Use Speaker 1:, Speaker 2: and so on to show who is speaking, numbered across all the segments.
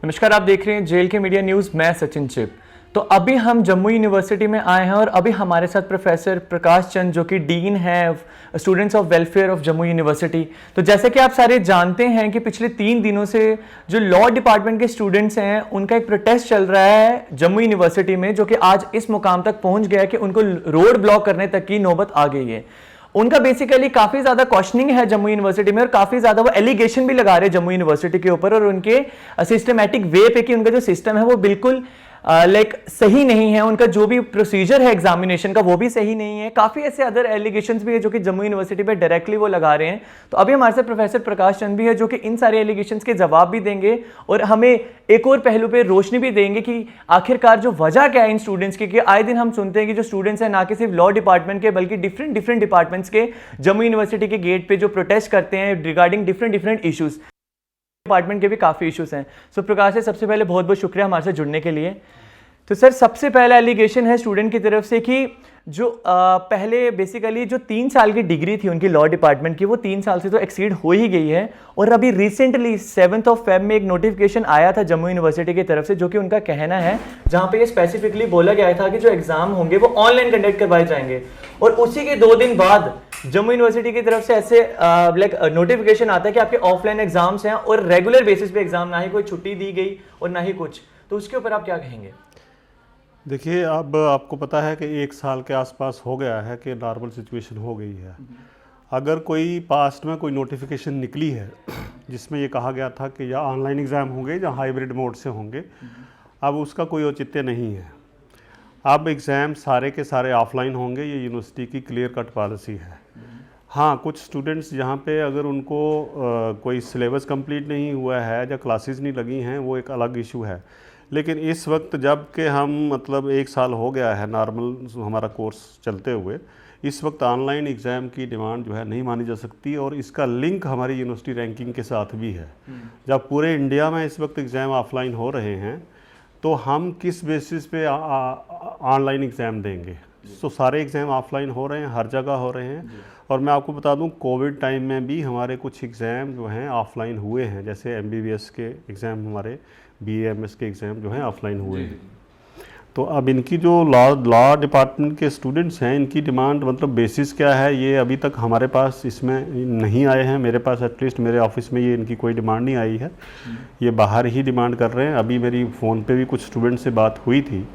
Speaker 1: नमस्कार, आप देख रहे हैं जेल के मीडिया न्यूज़। मैं सचिन चिप। तो अभी हम जम्मू यूनिवर्सिटी में आए हैं और अभी हमारे साथ प्रोफेसर प्रकाश चंद जो कि डीन है students of welfare of Jammu university. तो जैसे कि आप सारे जानते हैं कि पिछले 3 दिनों से जो लॉ डिपार्टमेंट के स्टूडेंट्स हैं उनका एक प्रोटेस्ट चल रहा है जम्मू यूनिवर्सिटी में, जो कि आज इस मुकाम तक पहुंच गया है कि उनको रोड ब्लॉक करने तक की नौबत आ गई है। उनका बेसिकली काफी ज्यादा क्वेश्चनिंग है जम्मू यूनिवर्सिटी में और काफी ज्यादा वो एलिगेशन भी लगा रहे हैं जम्मू यूनिवर्सिटी के ऊपर और उनके सिस्टमैटिक वे पे कि उनका जो सिस्टम है वो बिल्कुल सही नहीं है, उनका जो भी प्रोसीजर है एग्जामिनेशन का वो भी सही नहीं है। काफी ऐसे अदर एलिगेशंस भी है जो कि जम्मू यूनिवर्सिटी पे डायरेक्टली वो लगा रहे हैं। तो अभी हमारे साथ प्रोफेसर प्रकाश चंद भी है जो कि इन सारे एलिगेशंस के जवाब भी देंगे और हमें एक और पहलू पे रोशनी भी देंगे कि आखिरकार जो वजह क्या है इन स्टूडेंट्स की। कि आए दिन हम सुनते हैं कि जो स्टूडेंट्स हैं ना कि सिर्फ लॉ डिपार्टमेंट के बल्कि डिफरेंट डिपार्टमेंट्स के जम्मू यूनिवर्सिटी के गेट पे जो प्रोटेस्ट करते हैं रिगार्डिंग डिफरेंट इश्यूज, डिपार्टमेंट के भी काफ़ी इश्यूज हैं। सो प्रकाश, सबसे पहले बहुत बहुत शुक्रिया हमारे साथ जुड़ने के लिए। तो सर, सबसे पहला एलिगेशन है स्टूडेंट की तरफ से कि जो पहले बेसिकली जो 3 साल की डिग्री थी उनकी लॉ डिपार्टमेंट की, वो 3 साल से तो एक्सीड हो ही गई है। और अभी रिसेंटली 7 फेब में एक नोटिफिकेशन आया था जम्मू यूनिवर्सिटी की तरफ से, जो कि उनका कहना है, जहां पे ये स्पेसिफिकली बोला गया था कि जो एग्जाम होंगे वो ऑनलाइन कंडक्ट करवाए जाएंगे। और उसी के 2 दिन बाद जम्मू यूनिवर्सिटी की तरफ से ऐसे नोटिफिकेशन आता है कि आपके ऑफलाइन एग्जाम्स हैं और रेगुलर बेसिस पे एग्जाम, ना ही कोई छुट्टी दी गई और ना ही कुछ। तो उसके ऊपर आप क्या कहेंगे?
Speaker 2: देखिए, अब आपको पता है कि 1 साल के आसपास हो गया है कि नॉर्मल सिचुएशन हो गई है। अगर कोई पास्ट में कोई नोटिफिकेशन निकली है जिसमें ये कहा गया था कि या ऑनलाइन एग्ज़ाम होंगे या हाइब्रिड मोड से होंगे, अब उसका कोई औचित्य नहीं है। अब एग्ज़ाम सारे के सारे ऑफलाइन होंगे, ये यूनिवर्सिटी की क्लियर कट पॉलिसी है। हाँ, कुछ स्टूडेंट्स जहाँ पे अगर उनको कोई सिलेबस कंप्लीट नहीं हुआ है या क्लासेस नहीं लगी हैं, वो एक अलग इशू है। लेकिन इस वक्त जब कि हम 1 साल हो गया है नॉर्मल हमारा कोर्स चलते हुए, इस वक्त ऑनलाइन एग्ज़ाम की डिमांड जो है नहीं मानी जा सकती और इसका लिंक हमारी यूनिवर्सिटी रैंकिंग के साथ भी है। जब पूरे इंडिया में इस वक्त एग्ज़ाम ऑफलाइन हो रहे हैं तो हम किस बेसिस पे ऑनलाइन एग्ज़ाम देंगे? तो सारे एग्ज़ाम ऑफलाइन हो रहे हैं, हर जगह हो रहे हैं। और मैं आपको बता दूं, कोविड टाइम में भी हमारे कुछ एग्ज़ाम जो हैं ऑफलाइन हुए हैं, जैसे MBBS के एग्ज़ाम, हमारे BAMS के एग्ज़ाम जो हैं ऑफलाइन हुए हैं। तो अब इनकी जो लॉ डिपार्टमेंट के स्टूडेंट्स हैं, इनकी डिमांड मतलब बेसिस क्या है, ये अभी तक हमारे पास इसमें नहीं आए हैं। मेरे पास एटलीस्ट मेरे ऑफिस में ये इनकी कोई डिमांड नहीं आई है, ये बाहर ही डिमांड कर रहे हैं। अभी मेरी फ़ोन पे भी कुछ स्टूडेंट से बात हुई थी,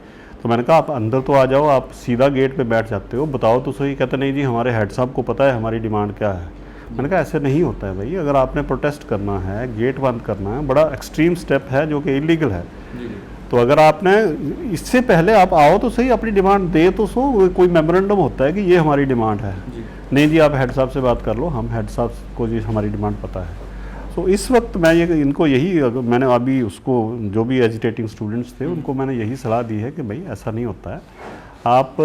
Speaker 2: तो मैंने कहा आप अंदर तो आ जाओ, आप सीधा गेट पे बैठ जाते हो, बताओ तो सही। कहते नहीं जी, हमारे हेड साहब को पता है हमारी डिमांड क्या है। मैंने कहा ऐसे नहीं होता है भाई, अगर आपने प्रोटेस्ट करना है, गेट बंद करना है, बड़ा एक्सट्रीम स्टेप है जो कि इलीगल है। तो अगर आपने इससे पहले आप आओ तो सही, अपनी डिमांड दे तो सो। कोई मेमोरेंडम होता है कि ये हमारी डिमांड है। नहीं जी, आप हेड साहब से बात कर लो, हम हेड साहब को जी हमारी डिमांड पता है। तो इस वक्त मैं इनको यही, मैंने अभी उसको जो भी एजिटेटिंग स्टूडेंट्स थे उनको मैंने यही सलाह दी है कि भाई ऐसा नहीं होता है, आप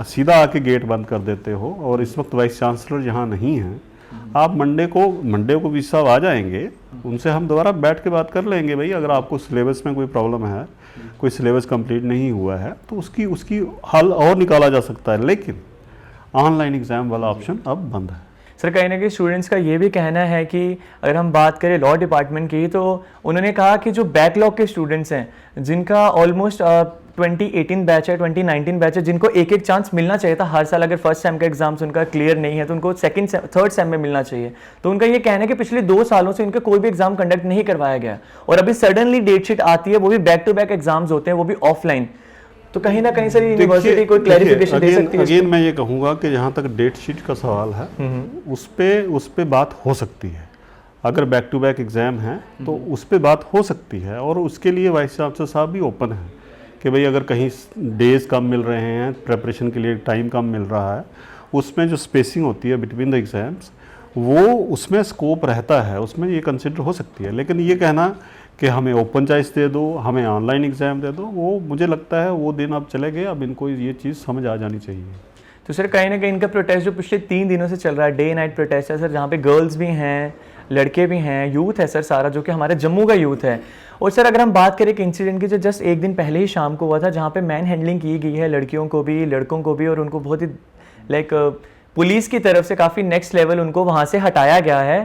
Speaker 2: सीधा आके गेट बंद कर देते हो। और इस वक्त वाइस चांसलर यहाँ नहीं हैं, आप मंडे को वी साहब आ जाएंगे, उनसे हम दोबारा बैठ के बात कर लेंगे। भाई अगर आपको सिलेबस में कोई प्रॉब्लम है, कोई सिलेबस कंप्लीट नहीं हुआ है, तो उसकी हल और निकाला जा सकता है। लेकिन ऑनलाइन एग्ज़ाम वाला ऑप्शन अब बंद है।
Speaker 1: सर, कहीं ना कहीं स्टूडेंट्स का ये भी कहना है कि अगर हम बात करें लॉ डिपार्टमेंट की, तो उन्होंने कहा कि जो बैकलॉग के स्टूडेंट्स हैं जिनका ऑलमोस्ट 2018 बैच है, 2019 बैच है, जिनको एक चांस मिलना चाहिए था हर साल। अगर फर्स्ट सेम का एग्जाम्स उनका क्लियर नहीं है तो उनको थर्ड सेम में मिलना चाहिए। तो उनका ये कहना है कि पिछले 2 सालों से इनका कोई भी एग्जाम कंडक्ट नहीं करवाया गया और अभी सडनली डेट शीट आती है, वो भी बैक टू बैक एग्जाम्स होते हैं, वो भी ऑफलाइन। तो कहीं ना कहीं सर यूनिवर्सिटी कोई क्लैरिफिकेशन दे सकती है?
Speaker 2: अगेन मैं ये कहूँगा कि जहाँ तक डेट शीट का सवाल है उस पे बात हो सकती है। अगर बैक टू बैक एग्ज़ाम है तो उस पे बात हो सकती है और उसके लिए वाइस चांसलर साहब भी ओपन है कि भाई अगर कहीं डेज़ कम मिल रहे हैं, प्रेपरेशन के लिए टाइम कम मिल रहा है, उसमें जो स्पेसिंग होती है बिटवीन द एग्ज़ाम्स, वो उसमें स्कोप रहता है, उसमें ये कंसिडर हो सकती है। लेकिन ये कहना कि हमें ओपन चॉइस दे दो, हमें ऑनलाइन एग्ज़ाम दे दो, वो मुझे लगता है वो दिन अब चले गए। अब इनको ये चीज़ समझ आ जानी चाहिए।
Speaker 1: तो सर, कहीं ना कहीं इनका प्रोटेस्ट जो पिछले 3 दिनों से चल रहा है, डे नाइट प्रोटेस्ट है सर, जहाँ पे गर्ल्स भी हैं, लड़के भी हैं, यूथ है सर सारा, जो कि हमारे जम्मू का यूथ है। और सर अगर हम बात करें एक इंसिडेंट की जो जस्ट एक दिन पहले ही शाम को हुआ था, जहाँ पे मैन हैंडलिंग की गई है लड़कियों को भी लड़कों को भी, और उनको बहुत ही पुलिस की तरफ से काफ़ी नेक्स्ट लेवल उनको वहाँ से हटाया गया है।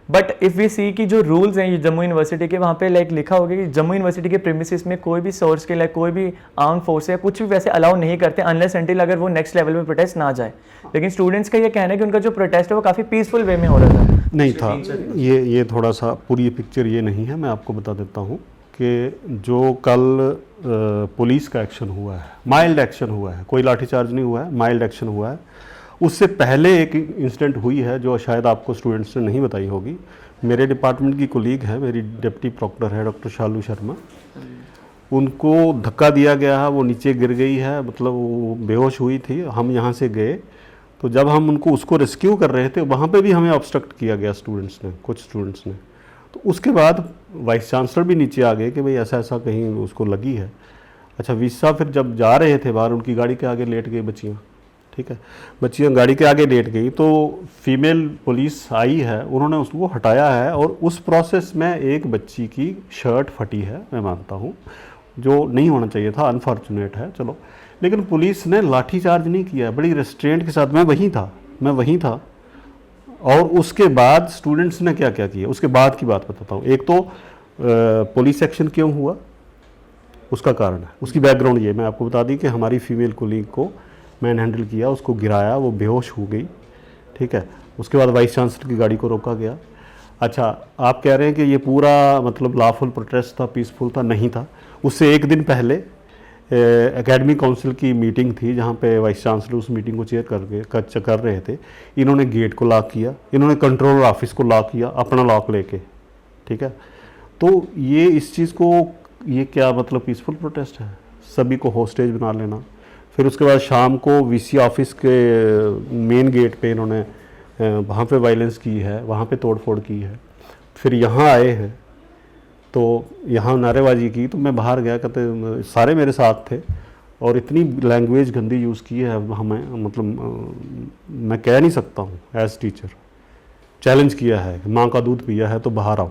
Speaker 1: बट इफ़ वी सी कि जो रूल्स हैं जम्मू यूनिवर्सिटी के, वहाँ पे लाइक लिखा होगा कि जम्मू यूनिवर्सिटी के प्रीमिसेस में कोई भी सोर्स के लाइक कोई भी आर्म फोर्स या कुछ भी वैसे अलाउ नहीं करते अनलेस अनटिल अगर वो नेक्स्ट लेवल पे प्रोटेस्ट ना जाए। लेकिन स्टूडेंट्स का ये कहना है कि उनका जो प्रोटेस्ट है वो काफ़ी पीसफुल वे में हो रहा था।
Speaker 2: नहीं था, ये थोड़ा सा पूरी पिक्चर ये नहीं है। मैं आपको बता देता हूँ कि जो कल पुलिस का एक्शन हुआ है, माइल्ड एक्शन हुआ है, कोई लाठीचार्ज नहीं हुआ है, माइल्ड एक्शन हुआ है। उससे पहले एक इंसिडेंट हुई है जो शायद आपको स्टूडेंट्स ने नहीं बताई होगी। मेरे डिपार्टमेंट की कोलीग है, मेरी डिप्टी प्रोक्टर है डॉक्टर शालू शर्मा, उनको धक्का दिया गया है, वो नीचे गिर गई है, मतलब वो बेहोश हुई थी। हम यहाँ से गए तो जब हम उनको उसको रेस्क्यू कर रहे थे वहाँ पे भी हमें ऑब्स्ट्रक्ट किया गया स्टूडेंट्स ने, कुछ स्टूडेंट्स ने। तो उसके बाद वाइस चांसलर भी नीचे आ गए कि भाई ऐसा ऐसा कहीं उसको लगी है। अच्छा, वीसा फिर जब जा रहे थे बाहर, उनकी गाड़ी के आगे लेट गई बच्चियाँ, ठीक है, बच्चियाँ गाड़ी के आगे लेट गई तो फीमेल पुलिस आई है, उन्होंने उसको हटाया है और उस प्रोसेस में एक बच्ची की शर्ट फटी है, मैं मानता हूँ, जो नहीं होना चाहिए था, अनफॉर्चुनेट है, चलो। लेकिन पुलिस ने लाठीचार्ज नहीं किया, बड़ी रेस्ट्रेंट के साथ। मैं वहीं था। और उसके बाद स्टूडेंट्स ने क्या क्या किया, उसके बाद की बात बताता हूँ। एक तो पुलिस एक्शन क्यों हुआ, उसका कारण है, उसकी बैकग्राउंड ये मैं आपको बता दी कि हमारी फीमेल कोलीग को मैन हैंडल किया, उसको गिराया, वो बेहोश हो गई, ठीक है। उसके बाद वाइस चांसलर की गाड़ी को रोका गया। अच्छा, आप कह रहे हैं कि ये पूरा मतलब लॉफुल प्रोटेस्ट था, पीसफुल था? नहीं था। उससे एक दिन पहले एकेडमिक काउंसिल की मीटिंग थी जहाँ पे वाइस चांसलर उस मीटिंग को चेयर कर रहे थे। इन्होंने गेट को लॉक किया, इन्होंने कंट्रोलर ऑफिस को लॉक किया अपना लॉक लेके, ठीक है। तो ये इस चीज़ को, ये क्या मतलब पीसफुल प्रोटेस्ट है? सभी को होस्टेज बना लेना। फिर उसके बाद शाम को वीसी ऑफिस के मेन गेट पे इन्होंने वहाँ पे वायलेंस की है, वहाँ पे तोड़फोड़ की है। फिर यहाँ आए हैं तो यहाँ नारेबाजी की, तो मैं बाहर गया, कहते सारे मेरे साथ थे और इतनी लैंग्वेज गंदी यूज़ की है हमें, मतलब मैं कह नहीं सकता हूँ एज टीचर। चैलेंज किया है कि माँ का दूध पिया है तो बाहर आओ।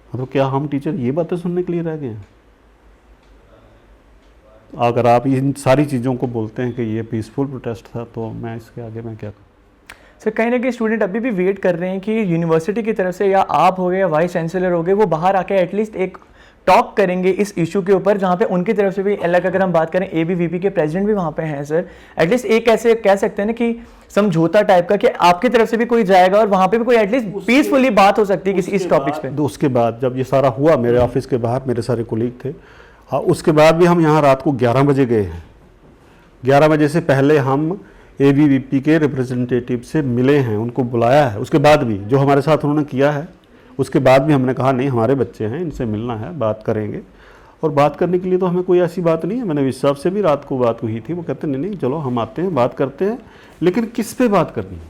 Speaker 2: मतलब क्या हम टीचर ये बातें सुनने के लिए रह गए हैं? अगर आप इन सारी चीज़ों को बोलते हैं कि ये पीसफुल प्रोटेस्ट था, तो मैं इसके आगे मैं क्या करूँ?
Speaker 1: सर, कहीं ना कहीं स्टूडेंट अभी भी वेट कर रहे हैं कि यूनिवर्सिटी की तरफ से, या आप हो गए या वाइस चांसलर हो गए, वो बाहर आके एटलीस्ट एक टॉक करेंगे इस इशू के ऊपर, जहाँ पे उनकी तरफ से भी, अलग अगर हम बात करें ABVP के प्रेसिडेंट भी वहाँ पे हैं सर, एटलीस्ट एक ऐसे कह सकते हैं ना कि समझौता टाइप का, कि आपकी तरफ से भी कोई जाएगा और वहाँ पे भी कोई एटलीस्ट पीसफुली बात हो सकती है किसी इस टॉपिक्स पे।
Speaker 2: उसके बाद जब ये सारा हुआ, मेरे ऑफिस के बाहर मेरे सारे कोलीग थे, हाँ, उसके बाद भी हम यहाँ रात को 11 बजे गए हैं। 11 बजे से पहले हम ABVP के रिप्रेजेंटेटिव से मिले हैं, उनको बुलाया है। उसके बाद भी जो हमारे साथ उन्होंने किया है, उसके बाद भी हमने कहा नहीं, हमारे बच्चे हैं, इनसे मिलना है, बात करेंगे। और बात करने के लिए तो हमें कोई ऐसी बात नहीं है। मैंने विश्व से भी रात को बात हुई थी, वो कहते नहीं नहीं चलो हम आते हैं, बात करते हैं, लेकिन किस पे बात करनी है?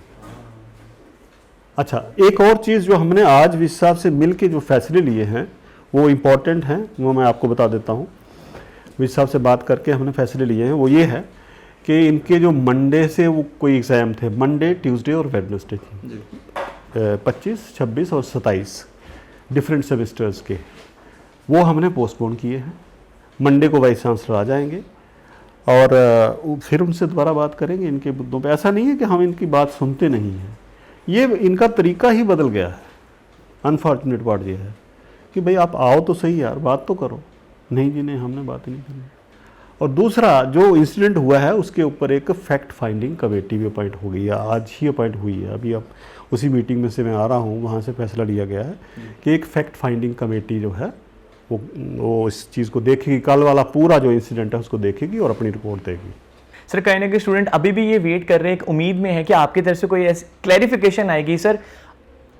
Speaker 2: अच्छा, एक और चीज़ जो हमने आज विश्व से मिल के जो फैसले लिए हैं वो इम्पॉर्टेंट हैं, वो मैं आपको बता देता हूँ। विश्व से बात करके हमने फैसले लिए हैं, वो ये है कि इनके जो मंडे से वो कोई एग्ज़ाम थे, मंडे, ट्यूसडे और वेडनेसडे थी, 25, 26 और 27 डिफरेंट सेमेस्टर्स के, वो हमने पोस्टपोन किए हैं। मंडे को वाइस चांसलर आ जाएंगे और फिर उनसे दोबारा बात करेंगे इनके मुद्दों पे। ऐसा नहीं है कि हम इनकी बात सुनते नहीं हैं, ये इनका तरीका ही बदल गया है। अनफॉर्चुनेट पार्ट ये है कि भाई आप आओ तो सही यार, बात तो करो। नहीं जी नहीं, हमने बात नहीं करनी। और दूसरा जो इंसिडेंट हुआ है उसके ऊपर एक फैक्ट फाइंडिंग कमेटी भी अपॉइंट हो गई है, आज ही अपॉइंट हुई है। अभी अब उसी मीटिंग में से मैं आ रहा हूँ, वहाँ से फैसला लिया गया है कि एक फैक्ट फाइंडिंग कमेटी जो है वो इस चीज़ को देखेगी, कल वाला पूरा जो इंसिडेंट है उसको देखेगी और अपनी रिपोर्ट देगी।
Speaker 1: सर, कहीं ना कहीं स्टूडेंट अभी भी ये वेट कर रहे हैं, एक उम्मीद में है कि आपकी तरफ से कोई ऐसी क्लैरिफिकेशन आएगी। सर,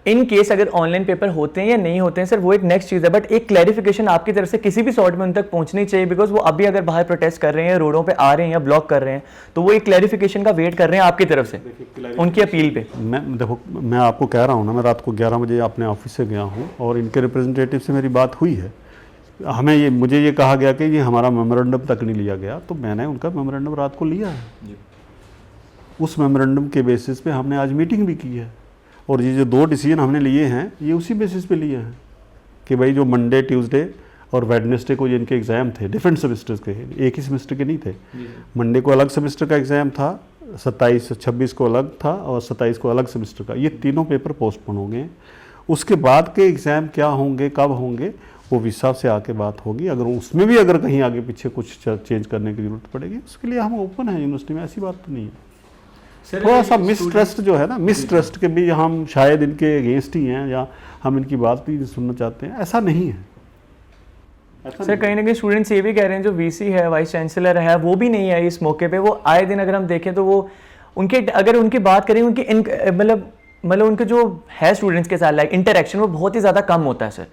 Speaker 1: इन केस अगर ऑनलाइन पेपर होते हैं या नहीं होते हैं सर, वो एक नेक्स्ट चीज़ है, बट एक क्लैरिफिकेशन आपकी तरफ से किसी भी सॉर्ट में उन तक पहुंचनी चाहिए, बिकॉज वो अभी अगर बाहर प्रोटेस्ट कर रहे हैं, रोडों पे आ रहे हैं या ब्लॉक कर रहे हैं, तो वो एक क्लैरिफिकेशन का वेट कर रहे हैं आपकी तरफ से, उनकी अपील पे।
Speaker 2: मैं आपको कह रहा हूँ ना, मैं रात को 11 बजे अपने ऑफिस से गया हूँ और इनके रिप्रेजेंटेटिव से मेरी बात हुई है। मुझे ये कहा गया कि ये हमारा मेमोरेंडम तक नहीं लिया गया, तो मैंने उनका मेमोरेंडम रात को लिया है। उस मेमोरेंडम के बेसिस पे हमने आज मीटिंग भी की है और ये जो 2 डिसीजन हमने लिए हैं ये उसी बेसिस पे लिए हैं कि भाई जो मंडे ट्यूसडे और वेडनेसडे को ये इनके एग्ज़ाम थे, डिफरेंट सेमेस्टर्स के, एक ही सेमेस्टर के नहीं थे। मंडे को अलग सेमेस्टर का एग्ज़ाम था, 27-26 को अलग था और 27 को अलग सेमेस्टर का। ये तीनों पेपर पोस्टपोन हो गए। उसके बाद के एग्ज़ाम क्या होंगे, कब होंगे, वो हिसाब से आके बात होगी। अगर उसमें भी अगर कहीं आगे पीछे कुछ चेंज करने की ज़रूरत पड़ेगी, उसके लिए हम ओपन हैं यूनिवर्सिटी में, ऐसी बात तो नहीं है। थोड़ा सा मिसट्रस्ट जो है ना, मिसट्रस्ट के भी हम शायद इनके अगेंस्ट ही हैं या हम इनकी बात भी सुनना चाहते हैं, ऐसा नहीं है।
Speaker 1: सर कहीं ना कहीं स्टूडेंट्स ये भी कह रहे हैं जो वीसी है, वाइस चांसलर है, वो भी नहीं आए इस मौके पे। वो आए दिन अगर हम देखें तो वो उनके, अगर उनकी बात करें, उनकी मतलब उनके जो है स्टूडेंट्स के साथ लाइक इंटरेक्शन वो बहुत ही ज़्यादा कम होता है सर,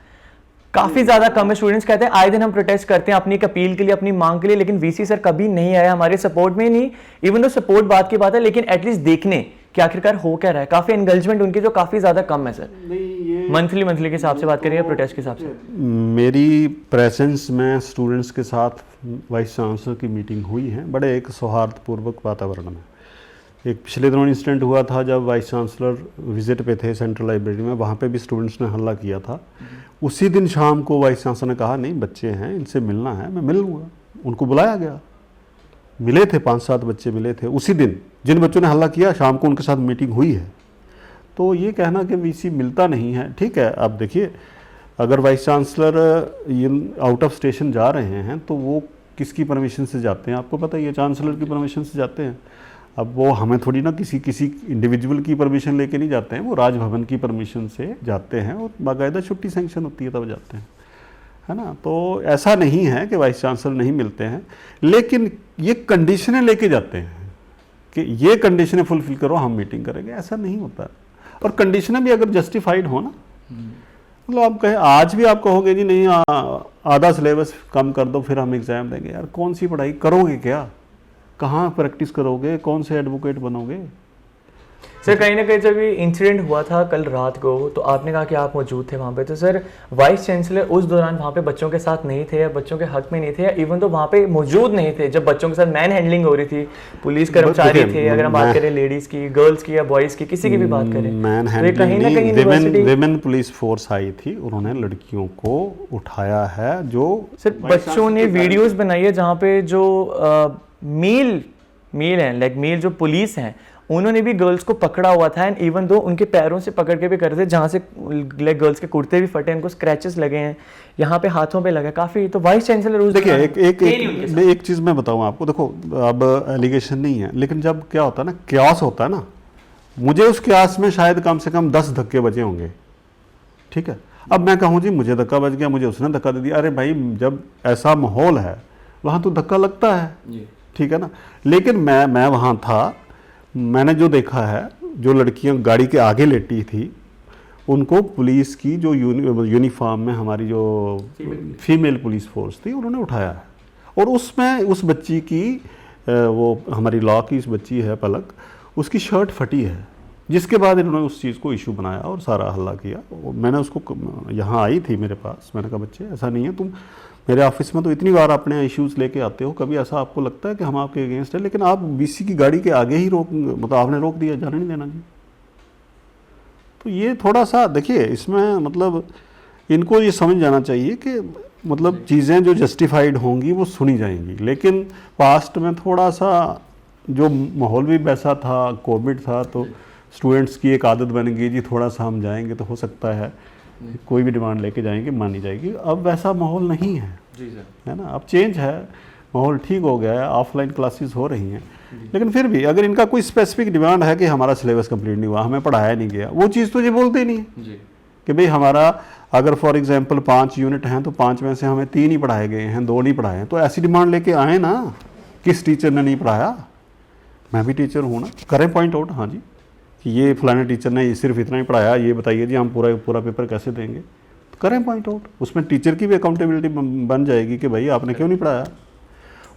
Speaker 1: काफ़ी ज़्यादा कम है। स्टूडेंट्स कहते हैं आए दिन हम प्रोटेस्ट करते हैं अपनी एक अपील के लिए, अपनी मांग के लिए, लेकिन वीसी सर कभी नहीं आया हमारे सपोर्ट में। नहीं, इवन तो सपोर्ट बात की बात है, लेकिन एटलीस्ट देखने कि आखिरकार हो क्या रहा है। काफ़ी एंगेजमेंट उनकी जो काफ़ी ज़्यादा कम है सर। मंथली के हिसाब से बात करिए, प्रोटेस्ट के हिसाब से।
Speaker 2: मेरी प्रेजेंस में स्टूडेंट्स के साथ वाइस चांसलर की मीटिंग हुई है, बड़े एक सौहार्दपूर्वक वातावरण में। एक पिछले दिनों इंसिडेंट हुआ था जब वाइस चांसलर विजिट पे थे सेंट्रल लाइब्रेरी में, वहाँ पे भी स्टूडेंट्स ने हल्ला किया था। उसी दिन शाम को वाइस चांसलर ने कहा नहीं बच्चे हैं, इनसे मिलना है, मैं मिल लूँगा। उनको बुलाया गया, मिले थे, 5-7 बच्चे मिले थे उसी दिन। जिन बच्चों ने हल्ला किया शाम को उनके साथ मीटिंग हुई है। तो ये कहना कि वीसी मिलता नहीं है, ठीक है। अब देखिए, अगर वाइस चांसलर ये आउट ऑफ स्टेशन जा रहे हैं तो वो किसकी परमिशन से जाते हैं, आपको पता ही है, चांसलर की परमिशन से जाते हैं। अब वो हमें थोड़ी ना किसी इंडिविजुअल की परमिशन लेके नहीं जाते हैं, वो राजभवन की परमिशन से जाते हैं और बाकायदा छुट्टी सेंक्शन होती है तब जाते हैं, है ना। तो ऐसा नहीं है कि वाइस चांसलर नहीं मिलते हैं, लेकिन ये कंडीशनें लेके जाते हैं कि ये कंडीशनें फुलफिल करो हम मीटिंग करेंगे, ऐसा नहीं होता। और कंडीशनें भी अगर जस्टिफाइड हो ना, मतलब आप कहें आज भी आप कहोगे जी नहीं आधा सिलेबस कम कर दो फिर हम एग्ज़ाम देंगे, यार कौन सी पढ़ाई करोगे, क्या कहाँ प्रैक्टिस करोगे, कौन से एडवोकेट बनोगे।
Speaker 1: सर कहीं ना कहीं जब ये इंसिडेंट हुआ था कल रात को, तो आपने कहा कि आप मौजूद थे वहाँ पे, तो सर वाइस चांसलर उस दौरान वहाँ पे बच्चों के साथ नहीं थे या बच्चों के हक में नहीं थे, या इवन तो वहाँ पे मौजूद नहीं थे जब बच्चों के साथ मैन हैंडलिंग हो रही थी, पुलिस कर्मचारी थे, अगर हम बात करें लेडीज़ की, गर्ल्स की या बॉयज़ की, किसी की भी बात करें,
Speaker 2: man handling women police force आई थी, उन्होंने लड़कियों को उठाया है। जो
Speaker 1: सर बच्चों ने वीडियोज़ बनाई है जहाँ पे जो मेल हैं, लाइक मेल जो पुलिस हैं, उन्होंने भी गर्ल्स को पकड़ा हुआ था, एंड इवन दो उनके पैरों से पकड़ के भी कर रहे थे, जहाँ से लाइक गर्ल्स के कुर्ते भी फटे, उनको स्क्रैचेस लगे हैं, यहाँ पे हाथों पे लगे काफ़ी। तो वाइस चांसलर उस
Speaker 2: देखिए एक चीज़ मैं बताऊँ आपको, देखो अब एलिगेशन नहीं है, लेकिन जब क्या होता है ना, क्यास होता है ना, मुझे उस क्यास में शायद कम से कम 10 धक्के बजे होंगे, ठीक है। अब मैं कहूँ जी मुझे धक्का बज गया, मुझे उसने धक्का दे दिया, अरे भाई जब ऐसा माहौल है वहाँ तो धक्का लगता है, ठीक है ना। लेकिन मैं वहाँ था, मैंने जो देखा है, जो लड़कियां गाड़ी के आगे लेटी थी उनको पुलिस की जो यूनिफॉर्म में हमारी जो फीमेल पुलिस फोर्स थी उन्होंने उठाया है, और उसमें उस बच्ची की वो हमारी लॉ की इस बच्ची है पलक, उसकी शर्ट फटी है, जिसके बाद इन्होंने उस चीज़ को इशू बनाया और सारा हल्ला किया। मैंने उसको, यहाँ आई थी मेरे पास, मैंने कहा बच्चे ऐसा नहीं है, तुम मेरे ऑफिस में तो इतनी बार अपने इश्यूज़ लेके आते हो, कभी ऐसा आपको लगता है कि हम आपके अगेंस्ट है, लेकिन आप बीसी की गाड़ी के आगे ही मतलब आपने रोक दिया, जाने नहीं देना जी। तो ये थोड़ा सा देखिए, इसमें मतलब इनको ये समझ जाना चाहिए कि मतलब चीज़ें जो जस्टिफाइड होंगी वो सुनी जाएंगी, लेकिन पास्ट में थोड़ा सा जो माहौल भी वैसा था, कोविड था, तो स्टूडेंट्स की एक आदत बन गई जी थोड़ा सा हम जाएंगे तो हो सकता है कोई भी डिमांड लेके जाएंगे मानी जाएगी। अब वैसा माहौल नहीं है जी सर, है ना। अब चेंज है, माहौल ठीक हो गया है, ऑफलाइन क्लासेस हो रही हैं, लेकिन फिर भी अगर इनका कोई स्पेसिफिक डिमांड है कि हमारा सिलेबस कंप्लीट नहीं हुआ, हमें पढ़ाया नहीं गया, वो चीज़ तो ये बोलते ही नहीं है जी। कि भाई हमारा अगर फॉर एग्जांपल 5 यूनिट हैं तो 5 में से हमें 3 ही पढ़ाए गए हैं, 2 नहीं पढ़ाए हैं, तो ऐसी डिमांड लेके आए ना, किस टीचर ने नहीं पढ़ाया, मैं भी टीचर हूँ ना, करें पॉइंट आउट, हाँ जी, कि ये फलाने टीचर ने सिर्फ इतना ही पढ़ाया, ये बताइए जी हम पूरा पेपर कैसे देंगे, तो करें पॉइंट आउट, उसमें टीचर की भी अकाउंटेबिलिटी बन जाएगी कि भाई आपने क्यों नहीं पढ़ाया।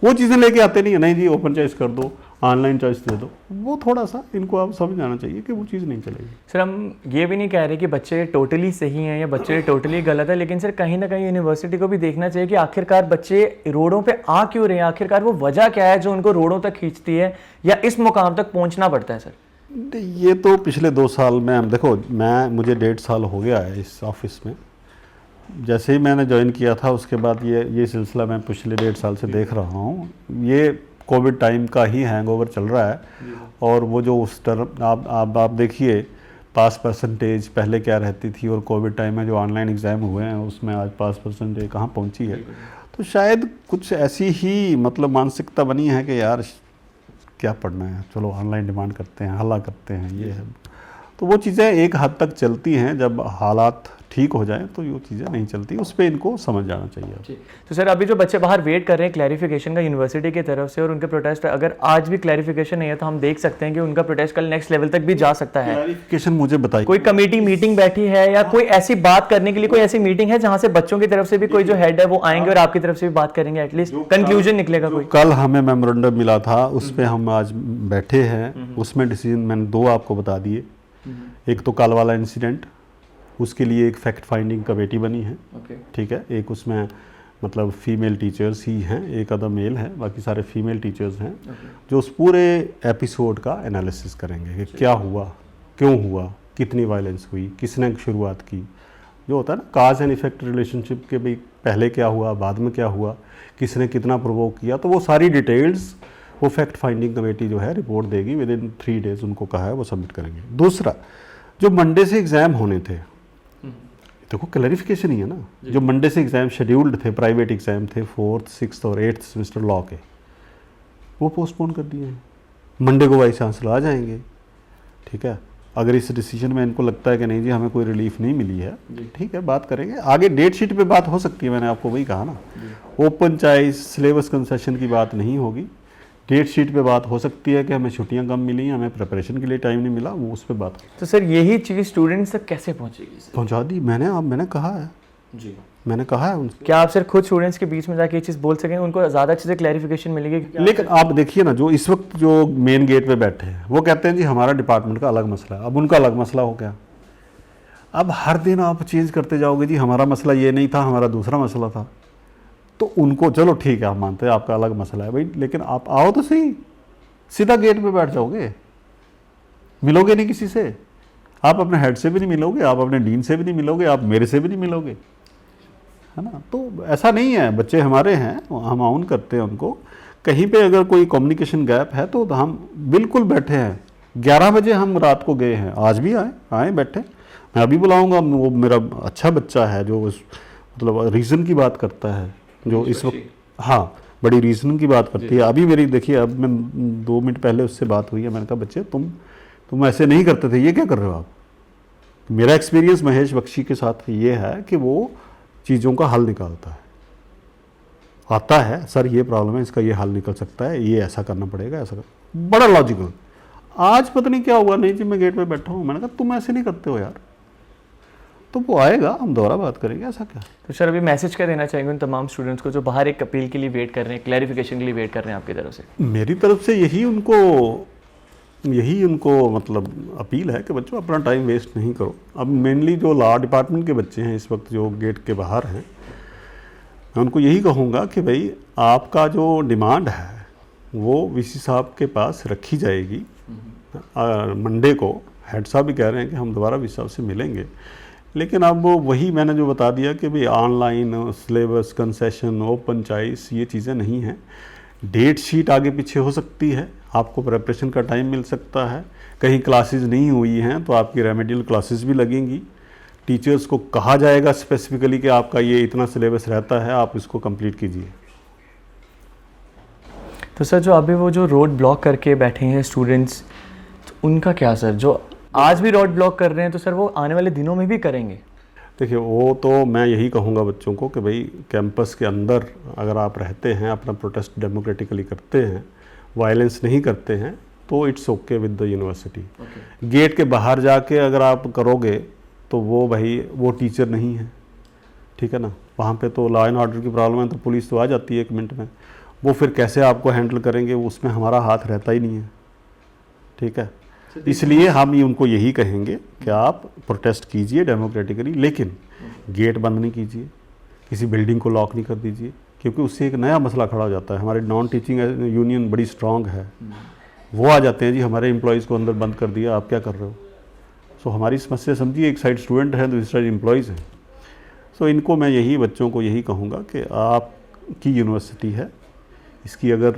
Speaker 2: वो चीज़ें लेके आते नहीं है, नहीं जी ओपन चॉइस कर दो, ऑनलाइन चॉइस दे दो, वो थोड़ा सा इनको आप समझ आना चाहिए कि वो चीज़ नहीं चलेगी।
Speaker 1: सर हम ये भी नहीं कह रहे कि बच्चे टोटली सही हैं या बच्चे टोटली गलत है, लेकिन सर कहीं ना कहीं यूनिवर्सिटी को भी देखना चाहिए कि आखिरकार बच्चे रोडों पे आ क्यों रहे हैं, आखिरकार वो वजह क्या है जो उनको रोडों तक खींचती है या इस मुकाम तक पहुँचना पड़ता है। सर
Speaker 2: ये तो पिछले 2 साल में हम देखो, मुझे 1.5 साल हो गया है इस ऑफिस में, जैसे ही मैंने ज्वाइन किया था उसके बाद ये सिलसिला मैं पिछले 1.5 साल से देख रहा हूँ। ये कोविड टाइम का ही हैंगओवर चल रहा है। और वो जो उस तरफ आप देखिए पास परसेंटेज पहले क्या रहती थी और कोविड टाइम में जो ऑनलाइन एग्ज़ाम हुए हैं उसमें आज पास परसेंटेज कहाँ पहुँची है। तो शायद कुछ ऐसी ही मतलब मानसिकता बनी है कि यार क्या पढ़ना है, चलो ऑनलाइन डिमांड करते हैं, हल्ला करते हैं, ये है। तो वो चीज़ें एक हद तक चलती हैं, जब हालात ठीक हो जाए तो ये चीज़ें नहीं चलती, उस पर इनको समझ जाना चाहिए।
Speaker 1: तो सर अभी जो बच्चे बाहर वेट कर रहे हैं क्लैरिफिकेशन का यूनिवर्सिटी की तरफ से और उनके प्रोटेस्ट पे, अगर आज भी क्लैरिफिकेशन नहीं है तो हम देख सकते हैं कि उनका प्रोटेस्ट कल नेक्स्ट लेवल तक भी जा सकता है।
Speaker 2: क्लैरिफिकेशन मुझे बताइए,
Speaker 1: कोई कमेटी मीटिंग बैठी है या कोई ऐसी बात करने के लिए कोई ऐसी मीटिंग है जहां से बच्चों की तरफ से भी कोई जो हेड है वो आएंगे और आपकी तरफ से भी बात करेंगे, एटलीस्ट कंक्लूजन निकलेगा कोई?
Speaker 2: कल हमें मेमोरेंडम मिला था, उस पर हम आज बैठे हैं, उसमें डिसीजन मैंने 2 आपको बता दिए। एक तो कल वाला इंसिडेंट, उसके लिए एक फैक्ट फाइंडिंग कमेटी बनी है, ठीक है। एक उसमें मतलब फीमेल टीचर्स ही हैं, एक आधा मेल है, बाकी सारे फीमेल टीचर्स हैं, जो उस पूरे एपिसोड का एनालिसिस करेंगे कि क्या हुआ, क्यों हुआ, कितनी वायलेंस हुई, किसने शुरुआत की। जो होता है ना काज एंड इफेक्ट रिलेशनशिप के भी, पहले क्या हुआ, बाद में क्या हुआ, किसने कितना प्रोवोक किया, तो वो सारी डिटेल्स वो फैक्ट फाइंडिंग कमेटी जो है रिपोर्ट देगी। विद इन 3 डेज उनको कहा है वो सबमिट करेंगे। दूसरा, जो मंडे से एग्ज़ाम होने थे, देखो क्लैरिफिकेशन ही है ना, जो मंडे से एग्ज़ाम शेड्यूल्ड थे, प्राइवेट एग्ज़ाम थे 4th, 6th और 8th सेमेस्टर लॉ के, वो पोस्टपोन कर दिए हैं। मंडे को वाइस चांसलर आ जाएंगे, ठीक है। अगर इस डिसीजन में इनको लगता है कि नहीं जी हमें कोई रिलीफ नहीं मिली है, ठीक है, बात करेंगे आगे। डेट शीट पे बात हो सकती है, मैंने आपको वही कहा ना, ओपन चॉइस सिलेबस कंसेशन की बात नहीं होगी। डेट शीट पे बात हो सकती है कि हमें छुट्टियां कम मिली, हमें प्रिपरेशन के लिए टाइम नहीं मिला, वो उस पर बात।
Speaker 1: तो सर यही चीज़ स्टूडेंट्स तक कैसे पहुंचेगी?
Speaker 2: पहुंचा दी मैंने कहा है जी, मैंने कहा है उनसे।
Speaker 1: क्या आप सर खुद स्टूडेंट्स के बीच में जाके ये चीज़ बोल सकेंगे, उनको ज़्यादा अच्छे से क्लैरिफिकेशन मिलेगी?
Speaker 2: लेकिन आप देखिए ना, जो इस वक्त जो मेन गेट पे बैठे हैं वो कहते हैं जी हमारा डिपार्टमेंट का अलग मसला है। अब उनका अलग मसला हो गया। अब हर दिन आप चेंज करते जाओगे, जी हमारा मसला ये नहीं था, हमारा दूसरा मसला था। तो उनको चलो ठीक है, आप मानते हैं आपका अलग मसला है भाई, लेकिन आप आओ तो सही, सीधा गेट पे बैठ जाओगे, मिलोगे नहीं किसी से, आप अपने हेड से भी नहीं मिलोगे, आप अपने डीन से भी नहीं मिलोगे, आप मेरे से भी नहीं मिलोगे, है ना। तो ऐसा नहीं है, बच्चे हमारे हैं, हम आउन करते हैं उनको। कहीं पे अगर कोई कम्युनिकेशन गैप है तो हम बिल्कुल बैठे हैं। 11 बजे हम रात को गए हैं, आज भी आए बैठे। मैं अभी बुलाऊंगा, वो मेरा अच्छा बच्चा है जो मतलब रीज़न की बात करता है, जो इस वक्त हाँ बड़ी रीज़न की बात करती है। अभी मेरी देखिए, अब मैं 2 मिनट पहले उससे बात हुई है, मैंने कहा बच्चे तुम ऐसे नहीं करते थे, ये क्या कर रहे हो आप। मेरा एक्सपीरियंस महेश बख्शी के साथ ये है कि वो चीज़ों का हल निकालता है, आता है सर ये प्रॉब्लम है, इसका ये हल निकल सकता है, ये ऐसा करना पड़ेगा, ऐसा बड़ा लॉजिकल। आज पता नहीं क्या हुआ, नहीं जी मैं गेट पे बैठा हूँ, मैंने कहा तुम ऐसे नहीं करते हो यार। तो वो आएगा, हम दोबारा बात करेंगे, ऐसा क्या।
Speaker 1: तो सर अभी मैसेज क्या देना चाहेंगे उन तमाम स्टूडेंट्स को जो बाहर एक अपील के लिए वेट कर रहे हैं, क्लैरिफिकेशन के लिए वेट कर रहे हैं आपकी तरफ से?
Speaker 2: मेरी तरफ से यही उनको मतलब अपील है कि बच्चों अपना टाइम वेस्ट नहीं करो। अब मेनली जो लॉ डिपार्टमेंट के बच्चे हैं इस वक्त जो गेट के बाहर हैं, मैं उनको यही कहूँगा कि भाई आपका जो डिमांड है वो वीसी साहब के पास रखी जाएगी। मंडे को हेड साहब भी कह रहे हैं कि हम दोबारा वीसी साहब से मिलेंगे, लेकिन अब वही मैंने जो बता दिया कि भाई online syllabus concession, open choice, ये चीज़ें नहीं हैं। डेट शीट आगे पीछे हो सकती है, आपको प्रिपरेशन का टाइम मिल सकता है। कहीं क्लासेस नहीं हुई हैं तो आपकी रेमेडियल क्लासेस भी लगेंगी। टीचर्स को कहा जाएगा स्पेसिफिकली कि आपका ये इतना सिलेबस रहता है, आप इसको कंप्लीट कीजिए।
Speaker 1: तो सर जो अभी वो जो रोड ब्लॉक करके बैठे हैं स्टूडेंट्स, तो उनका क्या सर, जो आज भी रोड ब्लॉक कर रहे हैं, तो सर वो आने वाले दिनों में भी करेंगे?
Speaker 2: देखिए वो तो मैं यही कहूँगा बच्चों को कि भाई कैंपस के अंदर अगर आप रहते हैं, अपना प्रोटेस्ट डेमोक्रेटिकली करते हैं, वायलेंस नहीं करते हैं, तो it's okay with the university. Gate के बाहर जाके अगर आप करोगे तो वो भाई वो टीचर नहीं है, ठीक है ना। वहाँ पे तो लॉ एंड ऑर्डर की प्रॉब्लम है तो पुलिस तो आ जाती है 1 मिनट में। वो फिर कैसे आपको हैंडल करेंगे, उसमें हमारा हाथ रहता ही नहीं है, ठीक है। इसलिए हम उनको यही कहेंगे कि आप प्रोटेस्ट कीजिए डेमोक्रेटिकली, लेकिन गेट बंद नहीं कीजिए, किसी बिल्डिंग को लॉक नहीं कर दीजिए, क्योंकि उससे एक नया मसला खड़ा हो जाता है। हमारी नॉन टीचिंग यूनियन बड़ी स्ट्रांग है, वो आ जाते हैं जी हमारे एम्प्लॉयज़ को अंदर बंद कर दिया, आप क्या कर रहे हो। सो हमारी समस्या समझिए, एक साइड स्टूडेंट है, दूसरी साइड एम्प्लॉयज़ हैं। सो इनको मैं यही बच्चों को यही कहूँगा कि आपकी यूनिवर्सिटी है, इसकी अगर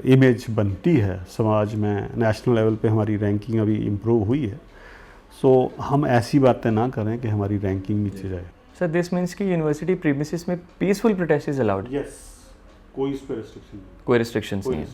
Speaker 2: इमेज बनती है समाज में, नेशनल लेवल पे हमारी रैंकिंग अभी इम्प्रूव हुई है, सो हम ऐसी बातें ना करें कि हमारी रैंकिंग नीचे जाए।
Speaker 1: सर दिस मीन्स कि यूनिवर्सिटी प्रीमिसेस में peaceful protest is allowed?
Speaker 2: Yes, कोई इस पर रिस्ट्रिक्शन
Speaker 1: कोई रिस्ट्रिक्शंस नहीं है।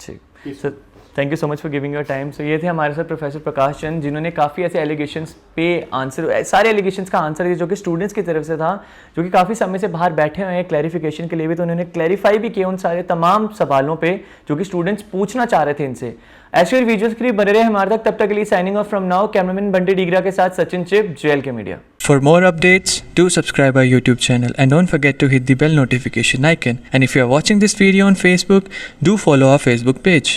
Speaker 1: ठीक sir, thank you so much for giving your time. So ये थे हमारे साथ प्रोफेसर प्रकाश चंद, जिन्होंने काफ़ी ऐसे एलिगेशंस पे आंसर, सारे एलिगेशंस का आंसर दिया जो कि स्टूडेंट्स की तरफ से था, जो कि काफ़ी समय से बाहर बैठे हुए हैं क्लैरिफिकेशन के लिए भी, तो उन्होंने क्लैरिफाई भी किया उन सारे तमाम सवालों पे जो कि स्टूडेंट्स पूछना चाह रहे थे इनसे। ऐसे वीडियोज़ के लिए बने रहे हमारे तक, तब तक के लिए signing off from now, cameraman Bunty Deegra के साथ सचिन चिप, JLK मीडिया।
Speaker 3: For more updates, do subscribe our YouTube channel and don't forget to hit the bell notification icon. And if you are watching this video on Facebook, do follow our Facebook page.